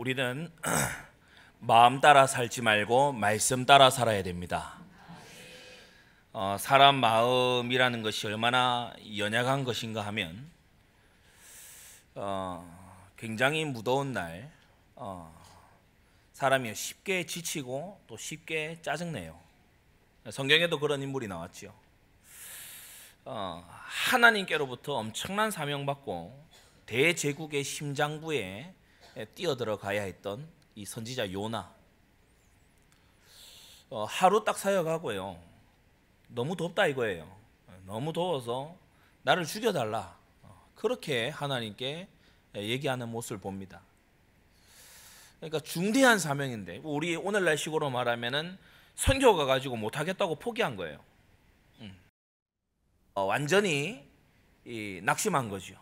우리는 마음 따라 살지 말고 말씀 따라 살아야 됩니다. 사람 마음이라는 것이 얼마나 연약한 것인가 하면 굉장히 무더운 날 사람이 쉽게 지치고 또 쉽게 짜증내요. 성경에도 그런 인물이 나왔죠. 하나님께로부터 엄청난 사명받고 대제국의 심장부에 뛰어들어가야 했던 이 선지자 요나. 하루 딱 사역하고요, 너무 덥다 이거예요. 너무 더워서 나를 죽여달라, 그렇게 하나님께 얘기하는 모습을 봅니다. 그러니까 중대한 사명인데 우리 오늘날 식으로 말하면은 선교 가가지고 못하겠다고 포기한 거예요. 완전히 낙심한 거죠.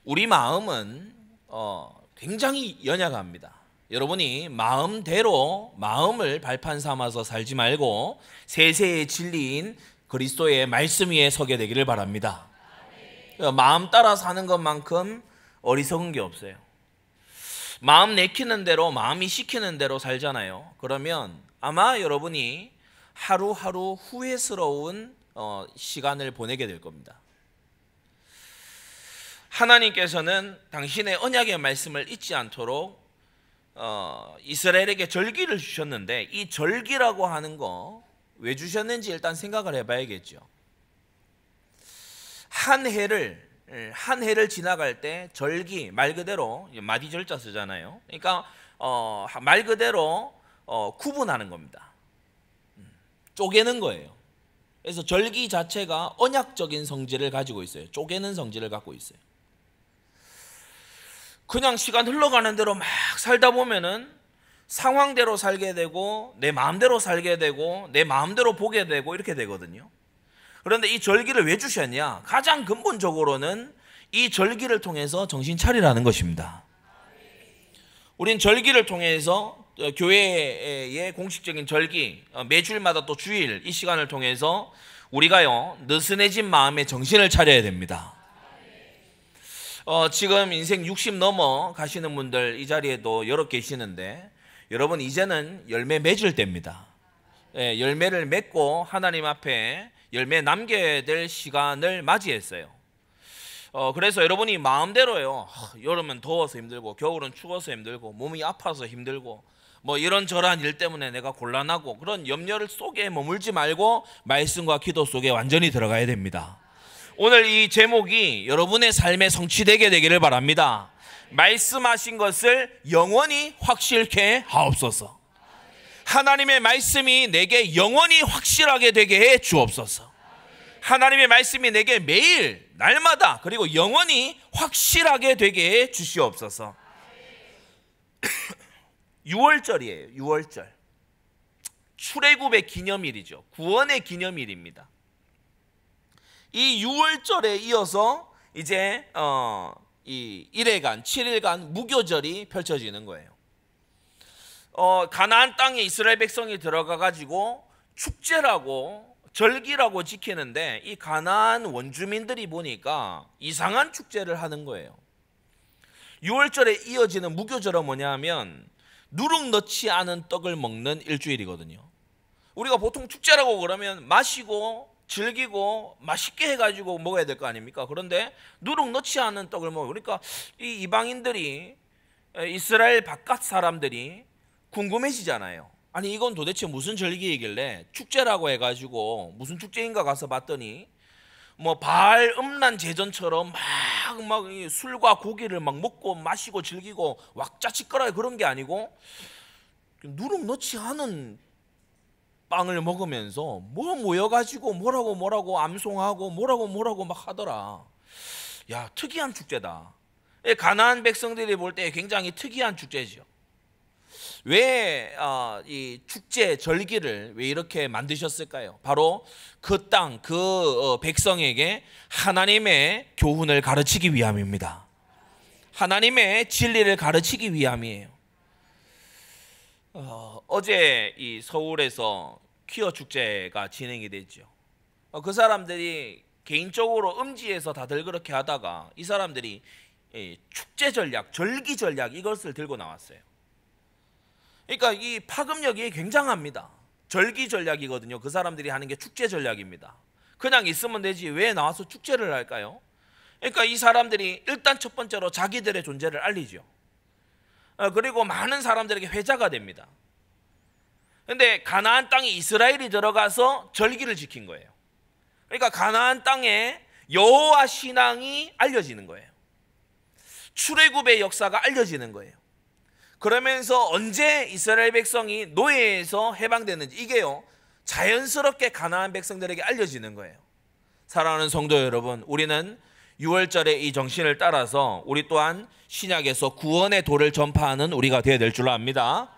우리 마음은 굉장히 연약합니다. 여러분이 마음대로 마음을 발판 삼아서 살지 말고 세세의 진리인 그리스도의 말씀 위에 서게 되기를 바랍니다. 마음 따라 사는 것만큼 어리석은 게 없어요. 마음 내키는 대로, 마음이 시키는 대로 살잖아요. 그러면 아마 여러분이 하루하루 후회스러운 시간을 보내게 될 겁니다. 하나님께서는 당신의 언약의 말씀을 잊지 않도록 이스라엘에게 절기를 주셨는데, 이 절기라고 하는 거 왜 주셨는지 일단 생각을 해봐야겠죠. 한 해를 지나갈 때 절기, 말 그대로 마디절자 쓰잖아요. 그러니까 말 그대로 구분하는 겁니다. 쪼개는 거예요. 그래서 절기 자체가 언약적인 성질을 가지고 있어요. 쪼개는 성질을 갖고 있어요. 그냥 시간 흘러가는 대로 막 살다 보면은 상황대로 살게 되고 내 마음대로 살게 되고 내 마음대로 보게 되고 이렇게 되거든요. 그런데 이 절기를 왜 주셨냐? 가장 근본적으로는 이 절기를 통해서 정신 차리라는 것입니다. 우린 절기를 통해서 교회의 공식적인 절기, 매주일마다 또 주일, 이 시간을 통해서 우리가요, 느슨해진 마음에 정신을 차려야 됩니다. 지금 인생 60 넘어 가시는 분들 이 자리에도 여러 계시는데, 여러분 이제는 열매 맺을 때입니다. 열매를 맺고 하나님 앞에 열매 남겨야 될 시간을 맞이했어요. 그래서 여러분이 마음대로요, 여름은 더워서 힘들고 겨울은 추워서 힘들고 몸이 아파서 힘들고 뭐 이런저런 일 때문에 내가 곤란하고 그런 염려 속에 머물지 말고 말씀과 기도 속에 완전히 들어가야 됩니다. 오늘 이 제목이 여러분의 삶에 성취되게 되기를 바랍니다. 말씀하신 것을 영원히 확실케 하옵소서. 하나님의 말씀이 내게 영원히 확실하게 되게 해 주옵소서. 하나님의 말씀이 내게 매일 날마다 그리고 영원히 확실하게 되게 해 주시옵소서. 6월절이에요. 6월절. 출애굽의 기념일이죠. 구원의 기념일입니다. 이 6월절에 이어서 이제 이 1회간, 7일간 무교절이 펼쳐지는 거예요. 가나안 땅에 이스라엘 백성이 들어가 가지고 축제라고 절기라고 지키는데, 이 가나안 원주민들이 보니까 이상한 축제를 하는 거예요. 6월절에 이어지는 무교절은 뭐냐 하면 누룩 넣지 않은 떡을 먹는 일주일이거든요. 우리가 보통 축제라고 그러면 마시고 즐기고 맛있게 해가지고 먹어야 될 거 아닙니까? 그런데 누룩 넣지 않은 떡을 먹어요. 그러니까 이 이방인들이, 이스라엘 바깥 사람들이 궁금해지잖아요. 아니 이건 도대체 무슨 절기이길래 축제라고 해가지고 무슨 축제인가 가서 봤더니 뭐 바알 음란 제전처럼 막 술과 고기를 막 먹고 마시고 즐기고 왁자지껄하게 그런 게 아니고, 누룩 넣지 않은 빵을 먹으면서 뭐 모여가지고 뭐라고 암송하고 뭐라고 막 하더라. 야, 특이한 축제다. 가나안 백성들이 볼 때 굉장히 특이한 축제죠. 왜 이 축제 절기를 왜 이렇게 만드셨을까요? 바로 그 땅, 그 백성에게 하나님의 교훈을 가르치기 위함입니다. 하나님의 진리를 가르치기 위함이에요. 어제 이 서울에서 퀴어 축제가 진행이 됐죠. 그 사람들이 개인적으로 음지에서 다들 그렇게 하다가 이 사람들이 축제 전략, 절기 전략 이것을 들고 나왔어요. 그러니까 이 파급력이 굉장합니다. 절기 전략이거든요. 그 사람들이 하는 게 축제 전략입니다. 그냥 있으면 되지 왜 나와서 축제를 할까요? 그러니까 이 사람들이 일단 첫 번째로 자기들의 존재를 알리죠. 그리고 많은 사람들에게 회자가 됩니다. 그런데 가나안 땅에 이스라엘이 들어가서 절기를 지킨 거예요. 그러니까 가나안 땅에 여호와 신앙이 알려지는 거예요. 출애굽의 역사가 알려지는 거예요. 그러면서 언제 이스라엘 백성이 노예에서 해방되는지 이게요 자연스럽게 가나안 백성들에게 알려지는 거예요. 사랑하는 성도 여러분, 우리는 6월절의 이 정신을 따라서 우리 또한 신약에서 구원의 도를 전파하는 우리가 되어야 될 줄 압니다.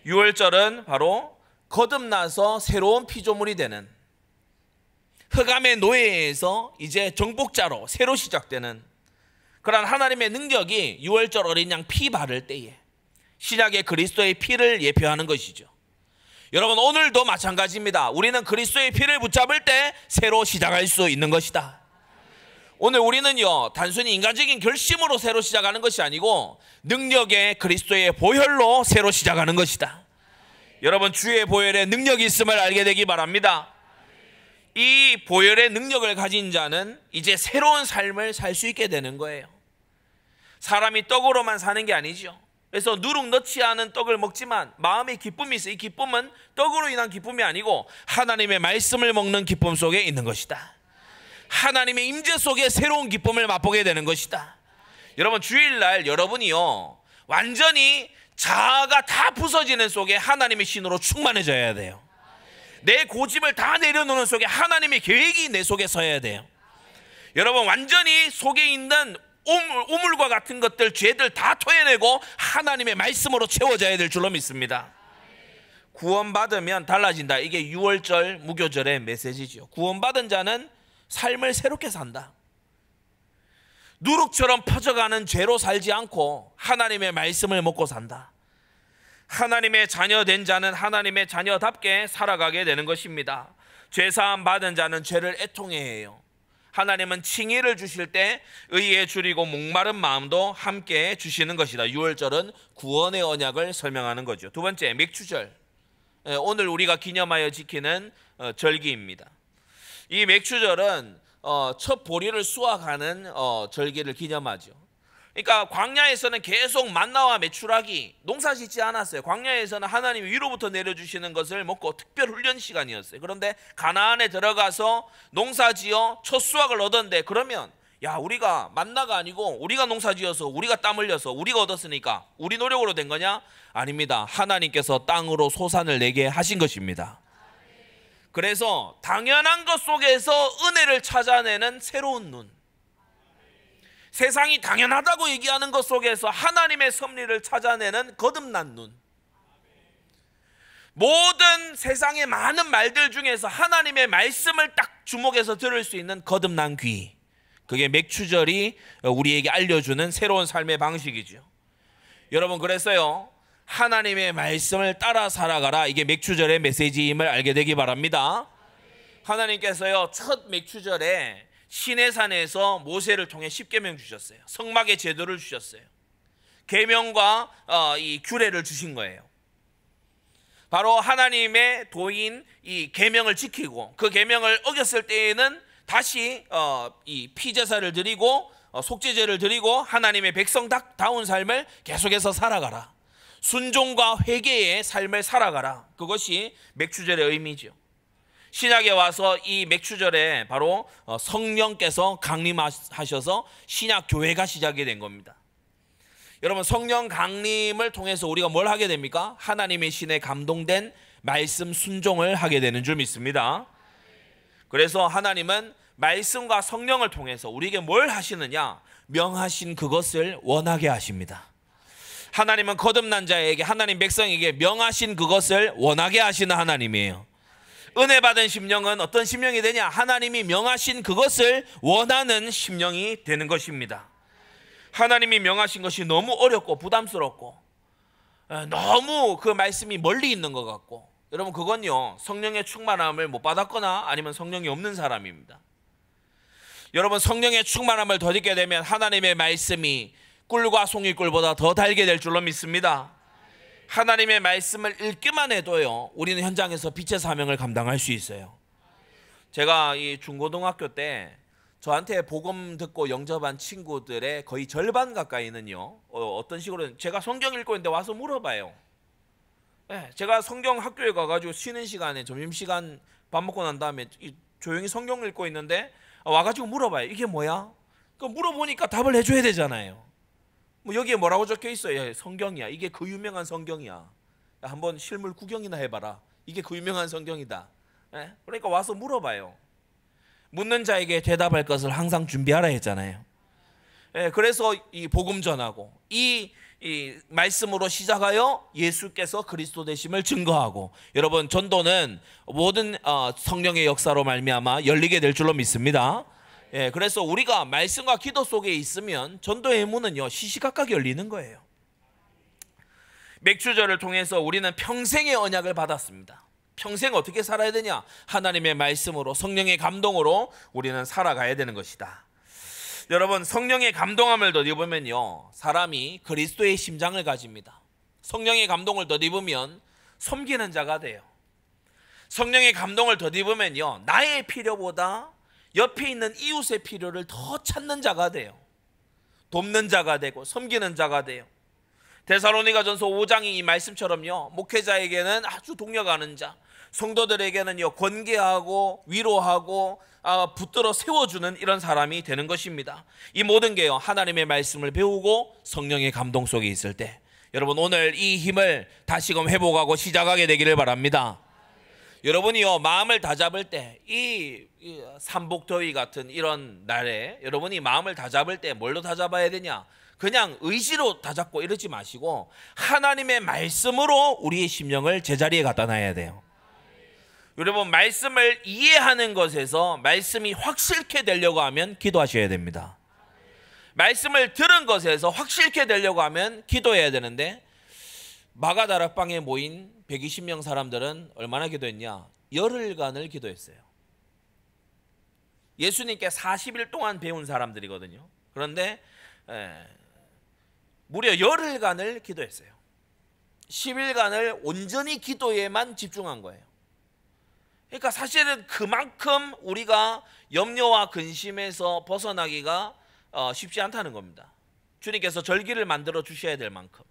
6월절은 바로 거듭나서 새로운 피조물이 되는, 흑암의 노예에서 이제 정복자로 새로 시작되는 그러한 하나님의 능력이 6월절 어린 양 피 바를 때에 신약의 그리스도의 피를 예표하는 것이죠. 여러분, 오늘도 마찬가지입니다. 우리는 그리스도의 피를 붙잡을 때 새로 시작할 수 있는 것이다. 오늘 우리는요 단순히 인간적인 결심으로 새로 시작하는 것이 아니고 능력의 그리스도의 보혈로 새로 시작하는 것이다. 여러분, 주의 보혈에 능력이 있음을 알게 되기 바랍니다. 이 보혈의 능력을 가진 자는 이제 새로운 삶을 살 수 있게 되는 거예요. 사람이 떡으로만 사는 게 아니죠. 그래서 누룩 넣지 않은 떡을 먹지만 마음의 기쁨이 있어요. 이 기쁨은 떡으로 인한 기쁨이 아니고 하나님의 말씀을 먹는 기쁨 속에 있는 것이다. 하나님의 임재 속에 새로운 기쁨을 맛보게 되는 것이다. 여러분, 주일날 여러분이요 완전히 자아가 다 부서지는 속에 하나님의 신으로 충만해져야 돼요. 내 고집을 다 내려놓는 속에 하나님의 계획이 내 속에 서야 돼요. 여러분, 완전히 속에 있는 우물과 같은 것들, 죄들 다 토해내고 하나님의 말씀으로 채워져야 될 줄로 믿습니다. 구원받으면 달라진다. 이게 6월절 무교절의 메시지죠. 구원받은 자는 삶을 새롭게 산다. 누룩처럼 퍼져가는 죄로 살지 않고 하나님의 말씀을 먹고 산다. 하나님의 자녀 된 자는 하나님의 자녀답게 살아가게 되는 것입니다. 죄사함 받은 자는 죄를 애통해야 해요. 하나님은 칭의를 주실 때 의에 줄이고 목마른 마음도 함께 주시는 것이다. 6월절은 구원의 언약을 설명하는 거죠. 두 번째, 맥추절. 오늘 우리가 기념하여 지키는 절기입니다. 이 맥추절은 첫 보리를 수확하는 절기를 기념하죠. 그러니까 광야에서는 계속 만나와 메추라기 농사 짓지 않았어요. 광야에서는 하나님이 위로부터 내려주시는 것을 먹고 특별 훈련 시간이었어요. 그런데 가나안에 들어가서 농사지어 첫 수확을 얻었는데, 그러면 야, 우리가 만나가 아니고 우리가 농사지어서 우리가 땀 흘려서 우리가 얻었으니까 우리 노력으로 된 거냐? 아닙니다. 하나님께서 땅으로 소산을 내게 하신 것입니다. 그래서 당연한 것 속에서 은혜를 찾아내는 새로운 눈, 세상이 당연하다고 얘기하는 것 속에서 하나님의 섭리를 찾아내는 거듭난 눈, 모든 세상의 많은 말들 중에서 하나님의 말씀을 딱 주목해서 들을 수 있는 거듭난 귀, 그게 맥추절이 우리에게 알려주는 새로운 삶의 방식이죠. 여러분, 그래서요 하나님의 말씀을 따라 살아가라, 이게 맥추절의 메시지임을 알게 되기 바랍니다. 하나님께서요 첫 맥추절에 시내산에서 모세를 통해 10계명 주셨어요. 성막의 제도를 주셨어요. 계명과 이 규례를 주신 거예요. 바로 하나님의 도인 이 계명을 지키고 그 계명을 어겼을 때에는 다시 이 피제사를 드리고 속죄제를 드리고 하나님의 백성다운 삶을 계속해서 살아가라. 순종과 회개의 삶을 살아가라. 그것이 맥추절의 의미죠. 신약에 와서 이 맥추절에 바로 성령께서 강림하셔서 신약 교회가 시작이 된 겁니다. 여러분, 성령 강림을 통해서 우리가 뭘 하게 됩니까? 하나님의 신에 감동된 말씀 순종을 하게 되는 줄 믿습니다. 그래서 하나님은 말씀과 성령을 통해서 우리에게 뭘 하시느냐? 명하신 그것을 원하게 하십니다. 하나님은 거듭난 자에게, 하나님 백성에게 명하신 그것을 원하게 하시는 하나님이에요. 은혜 받은 심령은 어떤 심령이 되냐? 하나님이 명하신 그것을 원하는 심령이 되는 것입니다. 하나님이 명하신 것이 너무 어렵고 부담스럽고 너무 그 말씀이 멀리 있는 것 같고, 여러분 그건요 성령의 충만함을 못 받았거나 아니면 성령이 없는 사람입니다. 여러분, 성령의 충만함을 덧입게 되면 하나님의 말씀이 꿀과 송이꿀보다 더 달게 될 줄로 믿습니다. 하나님의 말씀을 읽기만 해도요, 우리는 현장에서 빛의 사명을 감당할 수 있어요. 제가 이 중고등학교 때 저한테 복음 듣고 영접한 친구들의 거의 절반 가까이는요, 어떤 식으로 제가 성경 읽고 있는데 와서 물어봐요. 제가 성경 학교에 가가지고 쉬는 시간에, 점심시간 밥 먹고 난 다음에 조용히 성경 읽고 있는데 와가지고 물어봐요. 이게 뭐야? 그 물어보니까 답을 해줘야 되잖아요. 뭐 여기에 뭐라고 적혀 있어요? 성경이야. 이게 그 유명한 성경이야. 한번 실물 구경이나 해봐라. 이게 그 유명한 성경이다. 그러니까 와서 물어봐요. 묻는 자에게 대답할 것을 항상 준비하라 했잖아요. 그래서 이 복음 전하고 이 말씀으로 시작하여 예수께서 그리스도 되심을 증거하고, 여러분, 전도는 모든 성령의 역사로 말미암아 열리게 될 줄로 믿습니다. 그래서 우리가 말씀과 기도 속에 있으면 전도의 문은요, 시시각각 열리는 거예요. 맥주절을 통해서 우리는 평생의 언약을 받았습니다. 평생 어떻게 살아야 되냐? 하나님의 말씀으로, 성령의 감동으로 우리는 살아가야 되는 것이다. 여러분, 성령의 감동함을 덧입으면요, 사람이 그리스도의 심장을 가집니다. 성령의 감동을 덧입으면 섬기는 자가 돼요. 성령의 감동을 덧입으면요, 나의 필요보다 옆에 있는 이웃의 필요를 더 찾는 자가 돼요. 돕는 자가 되고 섬기는 자가 돼요. 데살로니가전서 5장이 이 말씀처럼요, 목회자에게는 아주 동력하는 자, 성도들에게는요, 권계하고 위로하고 붙들어 세워주는 이런 사람이 되는 것입니다. 이 모든 게요, 하나님의 말씀을 배우고 성령의 감동 속에 있을 때, 여러분, 오늘 이 힘을 다시금 회복하고 시작하게 되기를 바랍니다. 여러분이요, 마음을 다잡을 때, 이 삼복더위 같은 이런 날에 여러분이 마음을 다잡을 때 뭘로 다잡아야 되냐? 그냥 의지로 다잡고 이러지 마시고 하나님의 말씀으로 우리의 심령을 제자리에 갖다 놔야 돼요. 여러분, 말씀을 이해하는 것에서 말씀이 확실케 되려고 하면 기도하셔야 됩니다. 말씀을 들은 것에서 확실케 되려고 하면 기도해야 되는데, 마가다락방에 모인 120명 사람들은 얼마나 기도했냐? 열흘간을 기도했어요. 예수님께 40일 동안 배운 사람들이거든요. 그런데 무려 열흘간을 기도했어요. 10일간을 온전히 기도에만 집중한 거예요. 그러니까 사실은 그만큼 우리가 염려와 근심에서 벗어나기가 쉽지 않다는 겁니다. 주님께서 절기를 만들어 주셔야 될 만큼.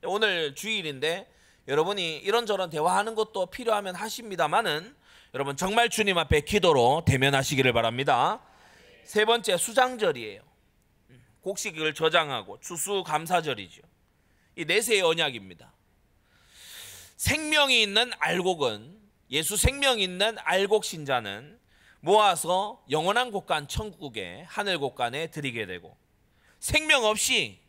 오늘 주일인데 여러분이 이런저런 대화하는 것도 필요하면 하십니다만은, 여러분, 정말 주님 앞에 기도로 대면하시기를 바랍니다. 세 번째, 수장절이에요. 곡식을 저장하고 추수감사절이죠. 이 내세의 언약입니다. 생명이 있는 알곡은, 예수 생명이 있는 알곡 신자는 모아서 영원한 곳간 천국에, 하늘 곳간에 드리게 되고, 생명 없이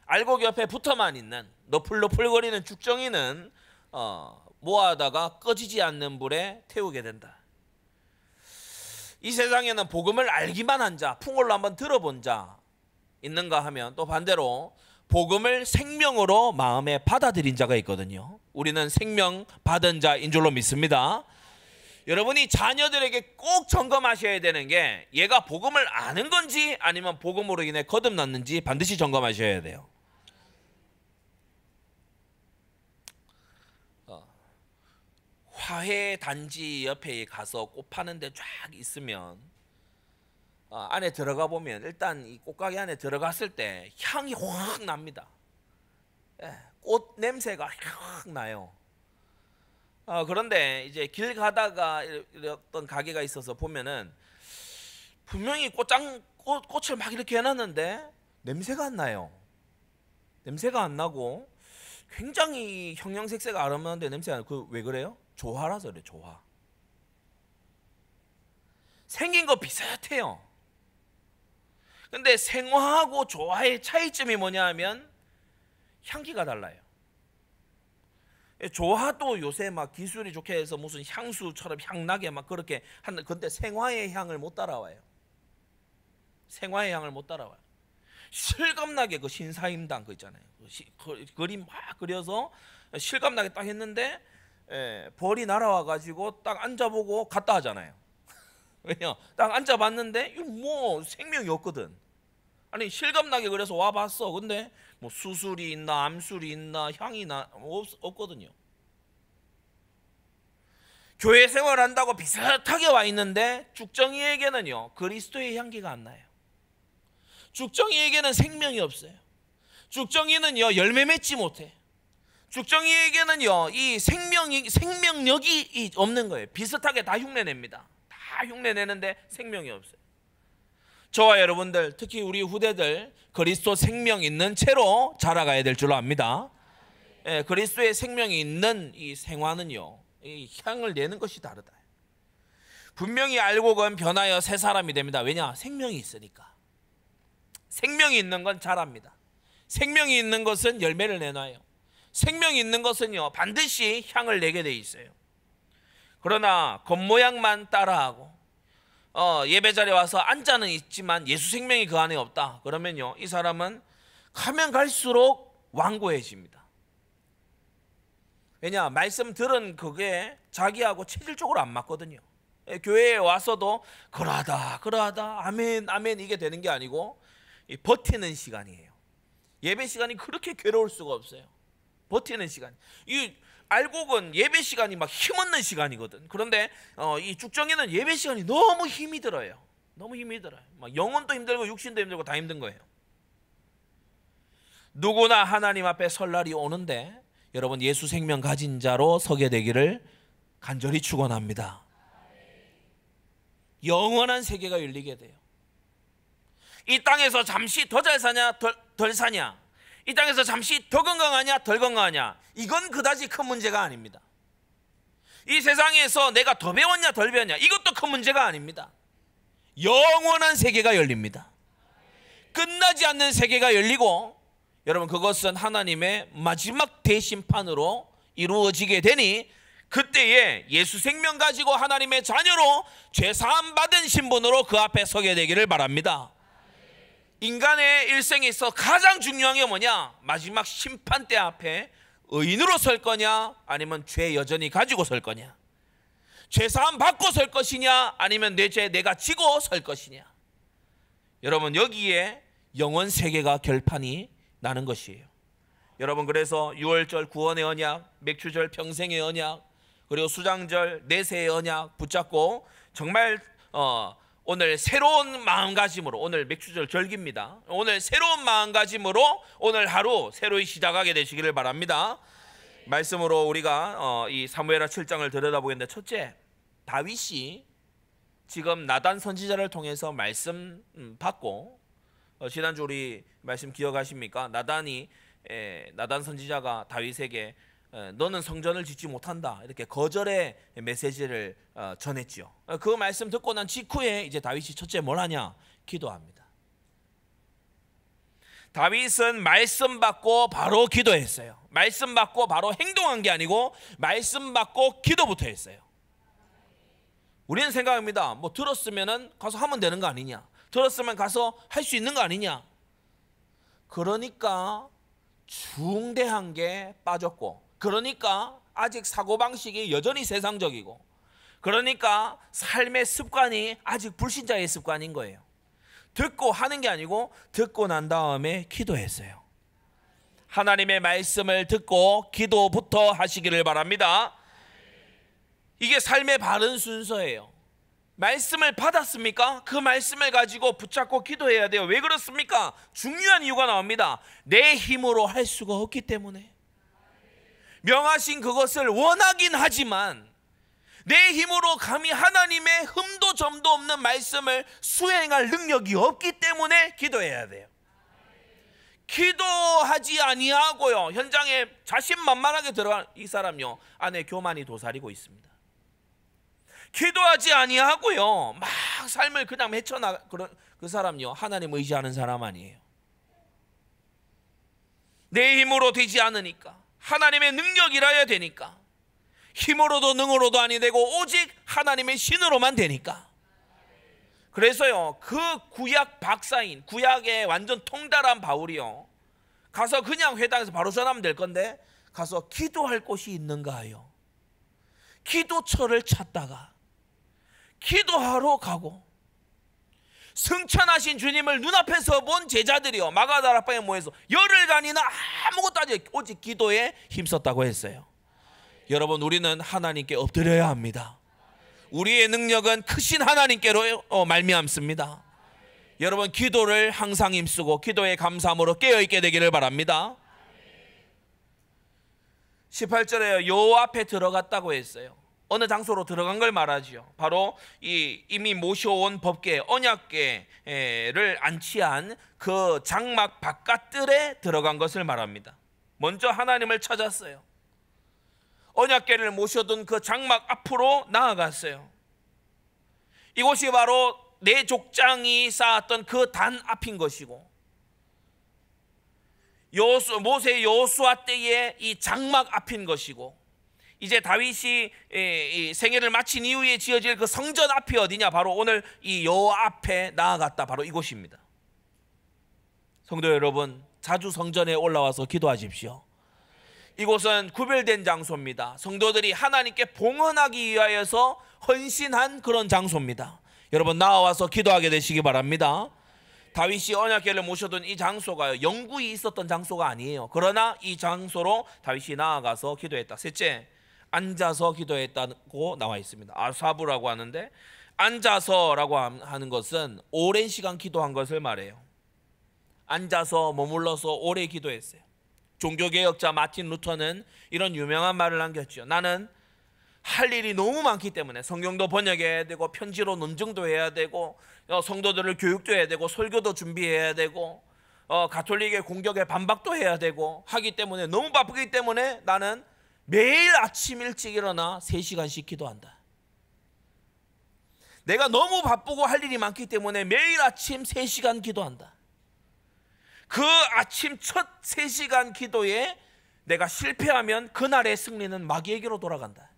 알곡 옆에 붙어만 있는 너풀너풀거리는 죽정이는 모아다가 꺼지지 않는 불에 태우게 된다. 이 세상에는 복음을 알기만 한 자, 풍월로 한번 들어본 자 있는가 하면, 또 반대로 복음을 생명으로 마음에 받아들인 자가 있거든요. 우리는 생명 받은 자인 줄로 믿습니다. 여러분이 자녀들에게 꼭 점검하셔야 되는 게, 얘가 복음을 아는 건지 아니면 복음으로 인해 거듭났는지 반드시 점검하셔야 돼요. 화훼 단지 옆에 가서 꽃 파는 데 쫙 있으면 안에 들어가 보면, 일단 이 꽃가게 안에 들어갔을 때 향이 확 납니다. 꽃 냄새가 확 나요. 그런데 이제 길 가다가 어떤 가게가 있어서 보면은 분명히 꽃을 막 이렇게 해놨는데 냄새가 안 나요. 냄새가 안 나고 굉장히 형형색색 아름다운데 냄새가 안 나요. 왜 그래요? 조화라서 그래요. 조화. 생긴 거 비슷해요. 근데 생화하고 조화의 차이점이 뭐냐 하면 향기가 달라요. 조화도 요새 막 기술이 좋게 해서 무슨 향수처럼 향나게 막 그렇게 하는, 근데 생화의 향을 못 따라와요. 생화의 향을 못 따라와요. 실감나게 그 신사임당 그 있잖아요. 그림 막 그려서 실감나게 딱 했는데 벌이 날아와 가지고 딱 앉아보고 갔다 하잖아요. 왜냐? 딱 앉아봤는데 이거 뭐 생명이 없거든. 아니 실감나게 그래서 와봤어. 근데 뭐 수술이 있나 암술이 있나 향이 나 없거든요. 교회 생활한다고 비슷하게 와 있는데 죽정이에게는요 그리스도의 향기가 안 나요. 죽정이에게는 생명이 없어요. 죽정이는요 열매 맺지 못해. 죽정이에게는요 이 생명력이 없는 거예요. 비슷하게 다 흉내냅니다. 다 흉내내는데 생명이 없어요. 저와 여러분들 특히 우리 후대들 그리스도 생명 있는 채로 자라가야 될 줄로 압니다. 예, 그리스도의 생명이 있는 이 생활은요 이 향을 내는 것이 다르다. 분명히 알곡은 변하여 새 사람이 됩니다. 왜냐? 생명이 있으니까. 생명이 있는 건 자랍니다. 생명이 있는 것은 열매를 내놔요. 생명이 있는 것은요 반드시 향을 내게 돼 있어요. 그러나 겉모양만 따라하고 예배 자리에 와서 앉아는 있지만 예수 생명이 그 안에 없다. 그러면요 이 사람은 가면 갈수록 완고해집니다. 왜냐? 말씀 들은 그게 자기하고 체질적으로 안 맞거든요. 교회에 와서도 그러하다 아멘 아멘 이게 되는 게 아니고 버티는 시간이에요. 예배 시간이 그렇게 괴로울 수가 없어요. 버티는 시간. 이 알곡은 예배 시간이 막 힘없는 시간이거든. 그런데 이 죽정이는 예배 시간이 너무 힘이 들어요. 너무 힘이 들어요. 막 영혼도 힘들고 육신도 힘들고 다 힘든 거예요. 누구나 하나님 앞에 설 날이 오는데 여러분 예수 생명 가진 자로 서게 되기를 간절히 축원합니다. 영원한 세계가 열리게 돼요. 이 땅에서 잠시 더 잘 사냐 덜 사냐, 이 땅에서 잠시 더 건강하냐 덜 건강하냐, 이건 그다지 큰 문제가 아닙니다. 이 세상에서 내가 더 배웠냐 덜 배웠냐, 이것도 큰 문제가 아닙니다. 영원한 세계가 열립니다. 끝나지 않는 세계가 열리고 여러분 그것은 하나님의 마지막 대심판으로 이루어지게 되니 그때에 예수 생명 가지고 하나님의 자녀로 죄사함 받은 신분으로 그 앞에 서게 되기를 바랍니다. 인간의 일생에 있어 가장 중요한 게 뭐냐? 마지막 심판대 앞에 의인으로 설 거냐 아니면 죄 여전히 가지고 설 거냐, 죄사함 받고 설 것이냐 아니면 내 죄 내가 지고 설 것이냐. 여러분 여기에 영원 세계가 결판이 나는 것이에요. 여러분 그래서 유월절 구원의 언약, 맥주절 평생의 언약, 그리고 수장절 내세의 언약 붙잡고 정말 오늘 새로운 마음가짐으로, 오늘 맥주절 절기입니다. 오늘 새로운 마음가짐으로 오늘 하루 새로이 시작하게 되시기를 바랍니다. 말씀으로 우리가 이 사무엘하 7장을 들여다보겠는데, 첫째, 다윗이 지금 나단 선지자를 통해서 말씀 받고, 지난주 우리 말씀 기억하십니까? 나단 선지자가 다윗에게 너는 성전을 짓지 못한다 이렇게 거절의 메시지를 전했지요. 그 말씀 듣고 난 직후에 이제 다윗이 첫째 뭘 하냐? 기도합니다. 다윗은 말씀 받고 바로 기도했어요. 말씀 받고 바로 행동한 게 아니고 말씀 받고 기도부터 했어요. 우리는 생각합니다. 뭐 들었으면은 가서 하면 되는 거 아니냐, 들었으면 가서 할 수 있는 거 아니냐. 그러니까 중대한 게 빠졌고, 그러니까 아직 사고방식이 여전히 세상적이고, 그러니까 삶의 습관이 아직 불신자의 습관인 거예요. 듣고 하는 게 아니고 듣고 난 다음에 기도했어요. 하나님의 말씀을 듣고 기도부터 하시기를 바랍니다. 이게 삶의 바른 순서예요. 말씀을 받았습니까? 그 말씀을 가지고 붙잡고 기도해야 돼요. 왜 그렇습니까? 중요한 이유가 나옵니다. 내 힘으로 할 수가 없기 때문에. 명하신 그것을 원하긴 하지만 내 힘으로 감히 하나님의 흠도 점도 없는 말씀을 수행할 능력이 없기 때문에 기도해야 돼요. 기도하지 아니하고요, 현장에 자신만만하게 들어간 이 사람요, 안에 교만이 도사리고 있습니다. 기도하지 아니하고요 막 삶을 그냥 헤쳐나가, 그 사람요 하나님 의지하는 사람 아니에요. 내 힘으로 되지 않으니까, 하나님의 능력이라야 되니까, 힘으로도 능으로도 아니 되고 오직 하나님의 신으로만 되니까. 그래서요 그 구약 박사인, 구약에 완전 통달한 바울이요 가서 그냥 회당에서 바로 전하면 될 건데 가서 기도할 곳이 있는가 하여 기도처를 찾다가 기도하러 가고, 승천하신 주님을 눈앞에서 본 제자들이요 마가다락방에 모여서 열흘간이나 아무것도 하지 오직 기도에 힘썼다고 했어요. 여러분, 우리는 하나님께 엎드려야 합니다. 우리의 능력은 크신 하나님께로 말미암습니다. 여러분, 기도를 항상 힘쓰고 기도의 감사함으로 깨어있게 되기를 바랍니다. 18절에 요 앞에 들어갔다고 했어요. 어느 장소로 들어간 걸 말하지요. 바로 이미 모셔온 법궤, 언약궤를 안치한 그 장막 바깥들에 들어간 것을 말합니다. 먼저 하나님을 찾았어요. 언약궤를 모셔둔 그 장막 앞으로 나아갔어요. 이곳이 바로 내 족장이 쌓았던 그 단 앞인 것이고, 모세 여호수아 때의 이 장막 앞인 것이고, 이제 다윗이 생애를 마친 이후에 지어질 그 성전 앞이 어디냐? 바로 오늘 이 여호와 앞에 나아갔다. 바로 이곳입니다. 성도 여러분, 자주 성전에 올라와서 기도하십시오. 이곳은 구별된 장소입니다. 성도들이 하나님께 봉헌하기 위하여서 헌신한 그런 장소입니다. 여러분, 나와서 기도하게 되시기 바랍니다. 다윗이 언약궤를 모셔둔 이 장소가 영구히 있었던 장소가 아니에요. 그러나 이 장소로 다윗이 나아가서 기도했다. 셋째, 앉아서 기도했다고 나와 있습니다. 아사부라고 하는데, 앉아서라고 하는 것은 오랜 시간 기도한 것을 말해요. 앉아서 머물러서 오래 기도했어요. 종교개혁자 마틴 루터는 이런 유명한 말을 남겼죠. 나는 할 일이 너무 많기 때문에 성경도 번역해야 되고, 편지로 논증도 해야 되고, 성도들을 교육도 해야 되고, 설교도 준비해야 되고, 가톨릭의 공격에 반박도 해야 되고 하기 때문에, 너무 바쁘기 때문에 나는 매일 아침 일찍 일어나 3시간씩 기도한다. 내가 너무 바쁘고 할 일이 많기 때문에 매일 아침 3시간 기도한다. 그 아침 첫 3시간 기도에 내가 실패하면 그날의 승리는 마귀에게로 돌아간다.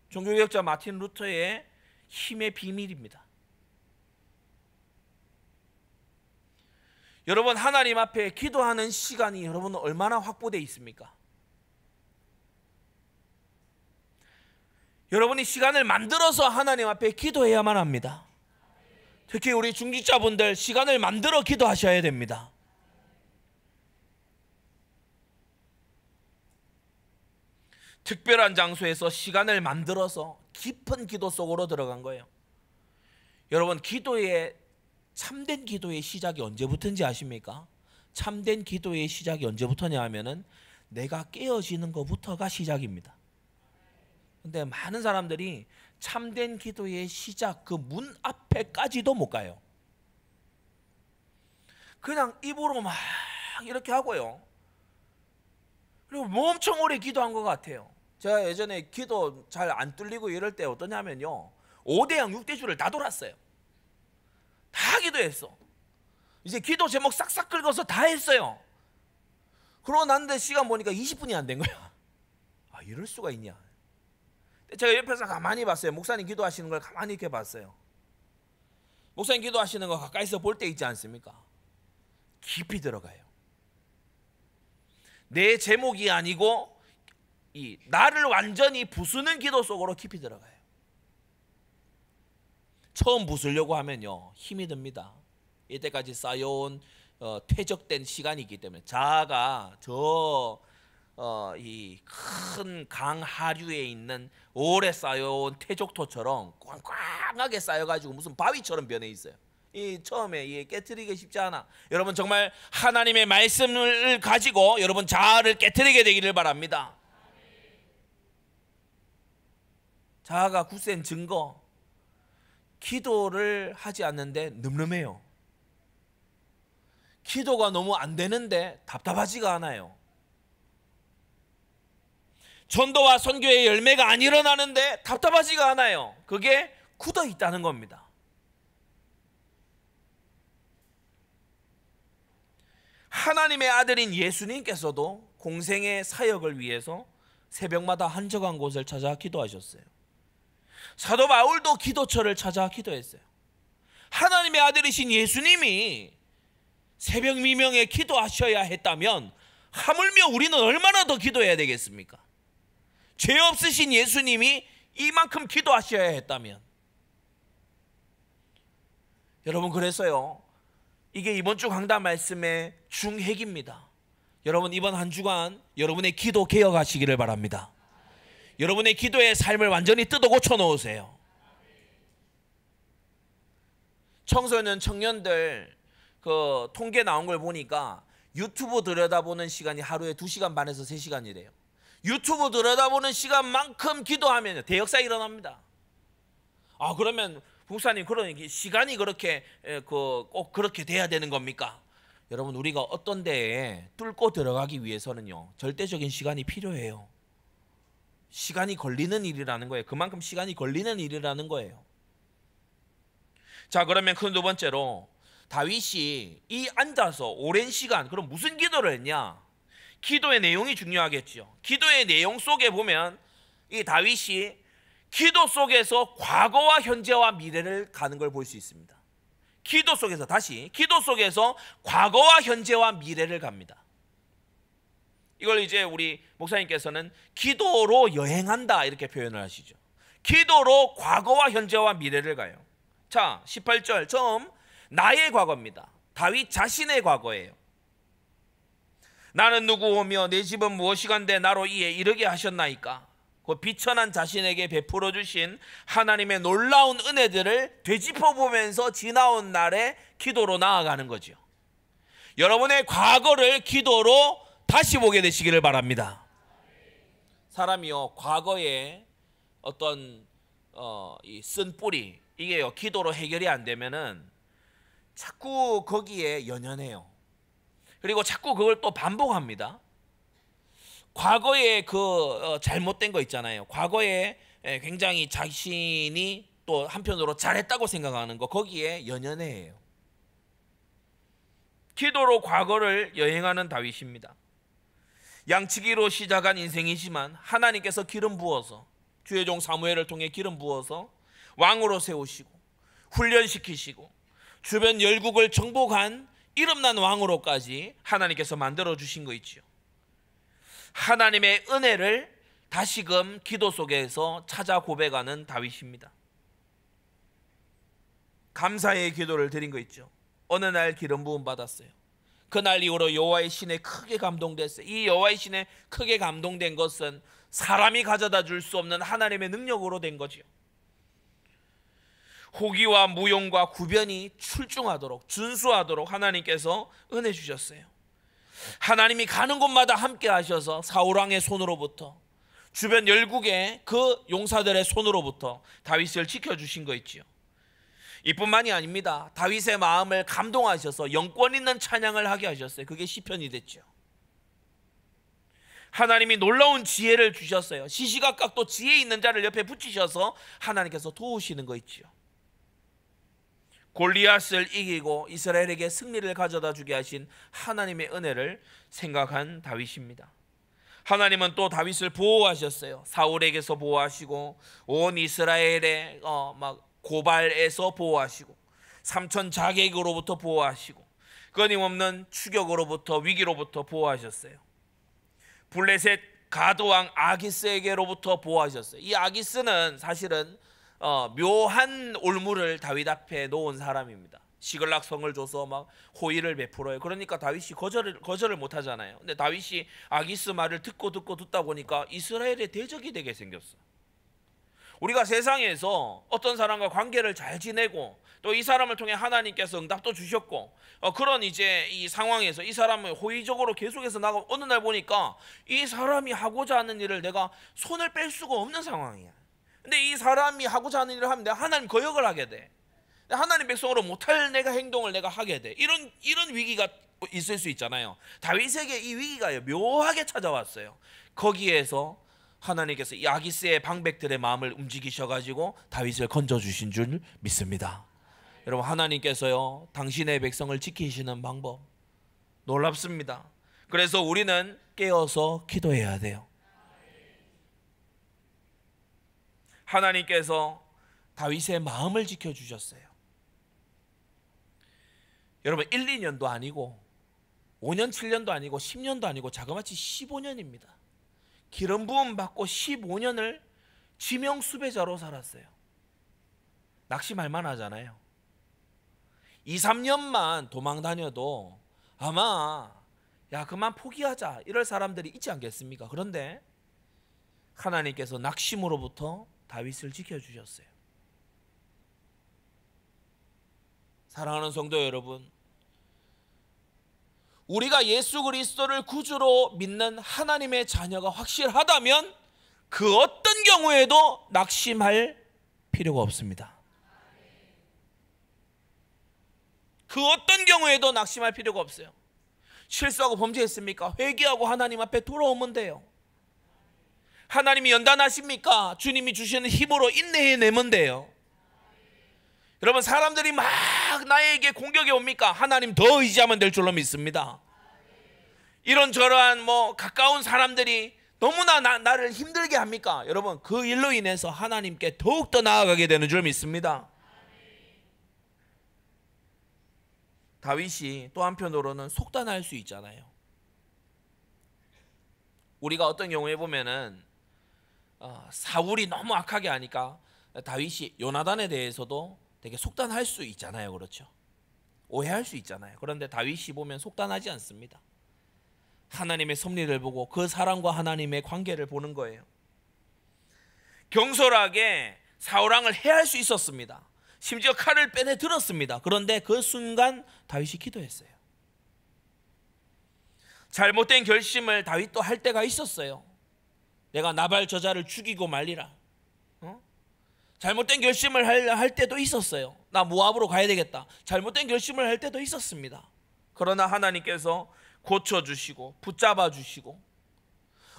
종교개혁자 마틴 루터의 힘의 비밀입니다. 여러분, 하나님 앞에 기도하는 시간이 여러분은 얼마나 확보되어 있습니까? 여러분이 시간을 만들어서 하나님 앞에 기도해야만 합니다. 특히 우리 중직자분들 시간을 만들어 기도하셔야 됩니다. 특별한 장소에서 시간을 만들어서 깊은 기도 속으로 들어간 거예요. 여러분, 참된 기도의 시작이 언제부터인지 아십니까? 참된 기도의 시작이 언제부터냐 하면은 내가 깨어지는 것부터가 시작입니다. 근데 많은 사람들이 참된 기도의 시작, 그 문 앞에까지도 못 가요. 그냥 입으로 막 이렇게 하고요. 그리고 뭐 엄청 오래 기도한 것 같아요. 제가 예전에 기도 잘 안 뚫리고 이럴 때 어떠냐면요, 5대양 6대주를 다 돌았어요. 다 기도했어. 이제 기도 제목 싹싹 긁어서 다 했어요. 그러고 났는데 시간 보니까 20분이 안 된 거야. 아, 이럴 수가 있냐. 제가 옆에서 가만히 봤어요. 목사님 기도하시는 걸 가만히 이렇게 봤어요. 목사님 기도하시는 거 가까이서 볼 때 있지 않습니까? 깊이 들어가요. 내 제목이 아니고 나를 완전히 부수는 기도 속으로 깊이 들어가요. 처음 부수려고 하면요, 힘이 듭니다. 이때까지 쌓여온 퇴적된 시간이 있기 때문에, 자아가 이 큰 강 하류에 있는 오래 쌓여온 퇴적토처럼 꽝꽝하게 쌓여가지고 무슨 바위처럼 변해 있어요. 처음에 깨트리기 쉽지 않아. 여러분, 정말 하나님의 말씀을 가지고 여러분 자아를 깨트리게 되기를 바랍니다. 자아가 굳센 증거, 기도를 하지 않는데 늠름해요. 기도가 너무 안 되는데 답답하지가 않아요. 전도와 선교의 열매가 안 일어나는데 답답하지가 않아요. 그게 굳어 있다는 겁니다. 하나님의 아들인 예수님께서도 공생의 사역을 위해서 새벽마다 한적한 곳을 찾아 기도하셨어요. 사도 바울도 기도처를 찾아 기도했어요. 하나님의 아들이신 예수님이 새벽 미명에 기도하셔야 했다면 하물며 우리는 얼마나 더 기도해야 되겠습니까? 죄 없으신 예수님이 이만큼 기도하셔야 했다면. 여러분, 그래서요, 이게 이번 주 강단 말씀의 중핵입니다. 여러분, 이번 한 주간 여러분의 기도 개혁하시기를 바랍니다. 여러분의 기도의 삶을 완전히 뜯어 고쳐 놓으세요. 청소년 청년들 그 통계 나온 걸 보니까 유튜브 들여다보는 시간이 하루에 2시간 반에서 3시간이래요. 유튜브 들여다보는 시간만큼 기도하면 대역사 일어납니다. 아, 그러면 목사님, 그런 시간이 그렇게 꼭 그렇게 돼야 되는 겁니까? 여러분, 우리가 어떤 데에 뚫고 들어가기 위해서는요, 절대적인 시간이 필요해요. 시간이 걸리는 일이라는 거예요. 그만큼 시간이 걸리는 일이라는 거예요. 자, 그러면 그 두 번째로, 다윗이 이 앉아서 오랜 시간, 그럼 무슨 기도를 했냐? 기도의 내용이 중요하겠죠. 기도의 내용 속에 보면 이 다윗이 기도 속에서 과거와 현재와 미래를 가는 걸 볼 수 있습니다. 기도 속에서, 다시 기도 속에서 과거와 현재와 미래를 갑니다. 이걸 이제 우리 목사님께서는 기도로 여행한다 이렇게 표현을 하시죠. 기도로 과거와 현재와 미래를 가요. 자, 18절 처음 나의 과거입니다. 다윗 자신의 과거예요. 나는 누구오며 내 집은 무엇이간데 나로 이에 이르게 하셨나이까? 그 비천한 자신에게 베풀어 주신 하나님의 놀라운 은혜들을 되짚어보면서 지나온 날에 기도로 나아가는 거죠. 여러분의 과거를 기도로 다시 보게 되시기를 바랍니다. 사람이요, 과거에 어떤 이 쓴 뿌리, 이게요, 기도로 해결이 안 되면은 자꾸 거기에 연연해요. 그리고 자꾸 그걸 또 반복합니다. 과거에 잘못된 거 있잖아요. 과거에 굉장히 자신이 또 한편으로 잘했다고 생각하는 거, 거기에 연연해요. 기도로 과거를 여행하는 다윗입니다. 양치기로 시작한 인생이지만 하나님께서 기름 부어서, 주의 종 사무엘을 통해 기름 부어서 왕으로 세우시고 훈련시키시고 주변 열국을 정복한 이름난 왕으로까지 하나님께서 만들어 주신 거 있죠. 하나님의 은혜를 다시금 기도 속에서 찾아 고백하는 다윗입니다. 감사의 기도를 드린 거 있죠. 어느 날 기름 부음 받았어요. 그날 이후로 여호와의 신에 크게 감동됐어요. 이 여호와의 신에 크게 감동된 것은 사람이 가져다 줄 수 없는 하나님의 능력으로 된 거죠. 호기와 무용과 구변이 출중하도록, 준수하도록 하나님께서 은혜 주셨어요. 하나님이 가는 곳마다 함께 하셔서 사울왕의 손으로부터, 주변 열국의 그 용사들의 손으로부터 다윗을 지켜주신 거 있지요. 이뿐만이 아닙니다. 다윗의 마음을 감동하셔서 영권 있는 찬양을 하게 하셨어요. 그게 시편이 됐죠. 하나님이 놀라운 지혜를 주셨어요. 시시각각 또 지혜 있는 자를 옆에 붙이셔서 하나님께서 도우시는 거 있지요. 골리앗을 이기고 이스라엘에게 승리를 가져다 주게 하신 하나님의 은혜를 생각한 다윗입니다. 하나님은 또 다윗을 보호하셨어요. 사울에게서 보호하시고 온 이스라엘의 고발에서 보호하시고 삼천 자객으로부터 보호하시고 끊임없는 추격으로부터, 위기로부터 보호하셨어요. 블레셋 가드왕 아기스에게로부터 보호하셨어요. 이 아기스는 사실은 묘한 올무를 다윗 앞에 놓은 사람입니다. 시글락 성을 줘서 막 호의를 베풀어요. 그러니까 다윗이 거절을 못 하잖아요. 근데 다윗이 아기스 말을 듣다 보니까 이스라엘의 대적이 되게 생겼어. 우리가 세상에서 어떤 사람과 관계를 잘 지내고 또 이 사람을 통해 하나님께서 응답도 주셨고 그런 이제 이 상황에서 이 사람을 호의적으로 계속해서 나가, 어느 날 보니까 이 사람이 하고자 하는 일을 내가 손을 뺄 수가 없는 상황이야. 근데 이 사람이 하고자 하는 일을 하면 내가 하나님 거역을 하게 돼. 하나님 백성으로 못할 내가 행동을 내가 하게 돼. 이런 위기가 있을 수 있잖아요. 다윗에게 이 위기가 묘하게 찾아왔어요. 거기에서 하나님께서 이 아기스의 방백들의 마음을 움직이셔가지고 다윗을 건져주신 줄 믿습니다. 여러분, 하나님께서요, 당신의 백성을 지키시는 방법 놀랍습니다. 그래서 우리는 깨어서 기도해야 돼요. 하나님께서 다윗의 마음을 지켜주셨어요. 여러분, 1, 2년도 아니고 5년, 7년도 아니고 10년도 아니고 자그마치 15년입니다. 기름 부음 받고 15년을 지명 수배자로 살았어요. 낙심할 만하잖아요. 2, 3년만 도망 다녀도 아마 야 그만 포기하자 이럴 사람들이 있지 않겠습니까? 그런데 하나님께서 낙심으로부터 다윗을 지켜주셨어요. 사랑하는 성도 여러분, 우리가 예수 그리스도를 구주로 믿는 하나님의 자녀가 확실하다면 그 어떤 경우에도 낙심할 필요가 없습니다. 그 어떤 경우에도 낙심할 필요가 없어요. 실수하고 범죄했습니까? 회개하고 하나님 앞에 돌아오면 돼요. 하나님이 연단하십니까? 주님이 주시는 힘으로 인내해내면 돼요. 여러분, 사람들이 막 나에게 공격이 옵니까? 하나님 더 의지하면 될 줄로 믿습니다. 이런저런 가까운 사람들이 너무나 나를 힘들게 합니까? 여러분, 그 일로 인해서 하나님께 더욱더 나아가게 되는 줄 믿습니다. 다윗이 또 한편으로는 속단할 수 있잖아요. 우리가 어떤 경우에 보면은 사울이 너무 악하게 하니까 다윗이 요나단에 대해서도 되게 속단할 수 있잖아요. 그렇죠? 오해할 수 있잖아요. 그런데 다윗이 보면 속단하지 않습니다. 하나님의 섭리를 보고 그 사람과 하나님의 관계를 보는 거예요. 경솔하게 사울왕을 해할 수 있었습니다. 심지어 칼을 빼내 들었습니다. 그런데 그 순간 다윗이 기도했어요. 잘못된 결심을 다윗도 할 때가 있었어요. 내가 나발 저자를 죽이고 말리라. 잘못된 결심을 할 때도 있었어요. 나 모압으로 가야 되겠다. 잘못된 결심을 할 때도 있었습니다. 그러나 하나님께서 고쳐주시고 붙잡아주시고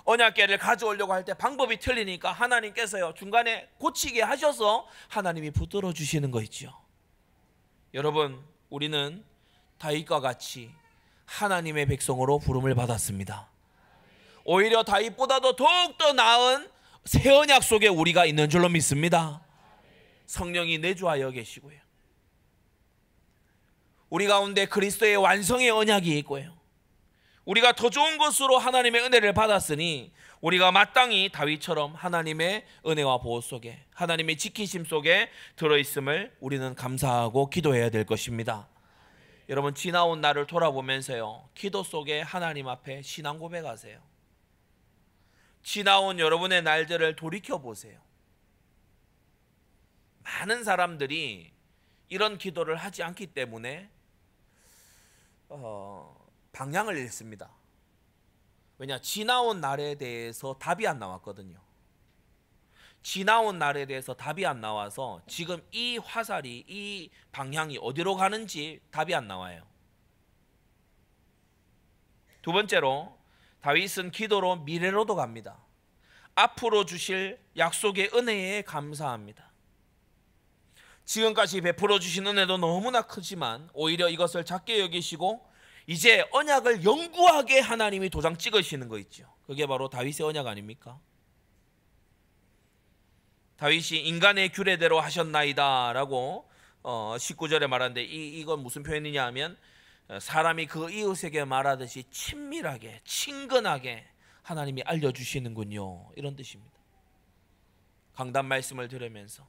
언약궤를 가져오려고 할 때 방법이 틀리니까 하나님께서요 중간에 고치게 하셔서 하나님이 붙들어 주시는 거 있죠. 여러분, 우리는 다윗과 같이 하나님의 백성으로 부름을 받았습니다. 오히려 다윗보다도 더욱더 나은 새 언약 속에 우리가 있는 줄로 믿습니다. 성령이 내주하여 계시고요, 우리 가운데 그리스도의 완성의 언약이 있고요, 우리가 더 좋은 것으로 하나님의 은혜를 받았으니 우리가 마땅히 다윗처럼 하나님의 은혜와 보호 속에, 하나님의 지키심 속에 들어있음을 우리는 감사하고 기도해야 될 것입니다. 여러분, 지나온 날을 돌아보면서요, 기도 속에 하나님 앞에 신앙 고백하세요. 지나온 여러분의 날들을 돌이켜보세요. 많은 사람들이 이런 기도를 하지 않기 때문에 방향을 잃습니다. 왜냐? 지나온 날에 대해서 답이 안 나왔거든요. 지나온 날에 대해서 답이 안 나와서 지금 이 화살이, 이 방향이 어디로 가는지 답이 안 나와요. 두 번째로, 다윗은 기도로 미래로도 갑니다. 앞으로 주실 약속의 은혜에 감사합니다. 지금까지 베풀어 주신 은혜도 너무나 크지만 오히려 이것을 작게 여기시고 이제 언약을 영구하게 하나님이 도장 찍으시는 거 있죠. 그게 바로 다윗의 언약 아닙니까? 다윗이 인간의 규례대로 하셨나이다 라고 19절에 말하는데 이건 무슨 표현이냐 하면 사람이 그 이웃에게 말하듯이 친밀하게 친근하게 하나님이 알려주시는군요, 이런 뜻입니다. 강단 말씀을 들으면서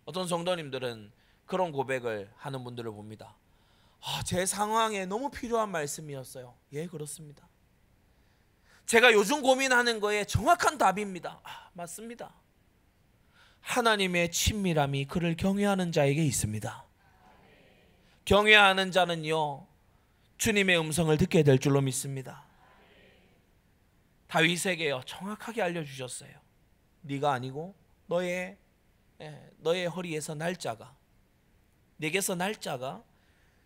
어떤 성도님들은 그런 고백을 하는 분들을 봅니다. 제 상황에 너무 필요한 말씀이었어요. 예, 그렇습니다. 제가 요즘 고민하는 거에 정확한 답입니다. 맞습니다. 하나님의 친밀함이 그를 경외하는 자에게 있습니다. 경외하는 자는요, 주님의 음성을 듣게 될 줄로 믿습니다. 다윗에게요 정확하게 알려주셨어요. 네가 아니고 너의 허리에서 날짜가, 내게서 날짜가